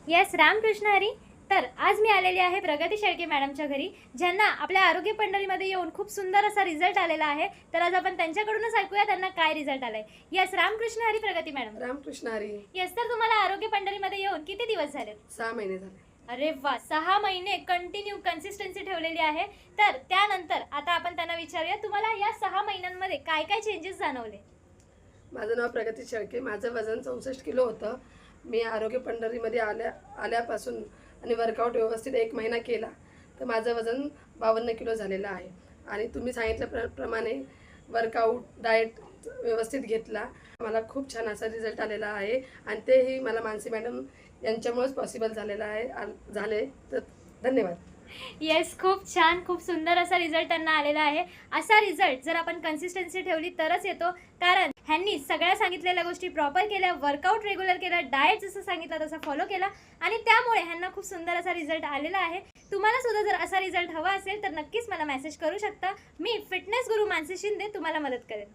Yes, Ramakrishna Hari. तर आज मी आलेली आहे प्रगती शेळके मॅडमच्या घरी, ज्यांना आपल्या आरोग्य पंढरीमध्ये येऊन खूप सुंदर असा रिझल्ट आलेला आहे. तर आज आपण त्यांच्याकडूनच ऐकूया त्यांना काय रिझल्ट आलाय. येस, रामकृष्ण हरी प्रगती मॅडम. रामकृष्ण हरी. येस, तर तुम्हाला आरोग्य पंढरीमध्ये येऊन किती दिवस झाले? 6 महिने झाले. अरे वा, 6 महिने कंटिन्यू कन्सिस्टन्सी ठेवलेली आहे. तर त्यानंतर आता आपण त्यांना विचारूया, तुम्हाला या 6 महिन्यांमध्ये काय काय चेंजेस जाणवले? माझं नाव प्रगती शेळके. माझं वजन 64 किलो होतं. मी आरोग्य पंढरीमध्ये आल्यापासून आणि वर्कआउट व्यवस्थित 1 महिना केला तर माझं वजन 52 किलो झालेलं आहे. आणि तुम्ही सांगितल्याप्रमाणे वर्कआउट डाएट व्यवस्थित घेतला. मला खूप छान असा रिझल्ट आलेला आहे आणि तेही मला मानसी मॅडम यांच्यामुळेच पॉसिबल झालेलं आहे झाले. तर धन्यवाद. येस, खूप छान, खूप सुंदर असा रिझल्ट त्यांना आलेला आहे. असा रिझल्ट जर आपण कन्सिस्टन्सी ठेवली तरच येतो, कारण ह्यांनी सगळ्या सांगितलेल्या गोष्टी प्रॉपर केल्या, वर्कआउट रेग्युलर केलं, डाएट जसं सांगितलं तसं फॉलो केला आणि त्यामुळे ह्यांना खूप सुंदर असा रिझल्ट आलेला आहे. तुम्हाला सुद्धा जर असा रिझल्ट हवा असेल तर नक्कीच मला मेसेज करू शकता. मी फिटनेस गुरु मानसी शिंदे तुम्हाला मदत करेन.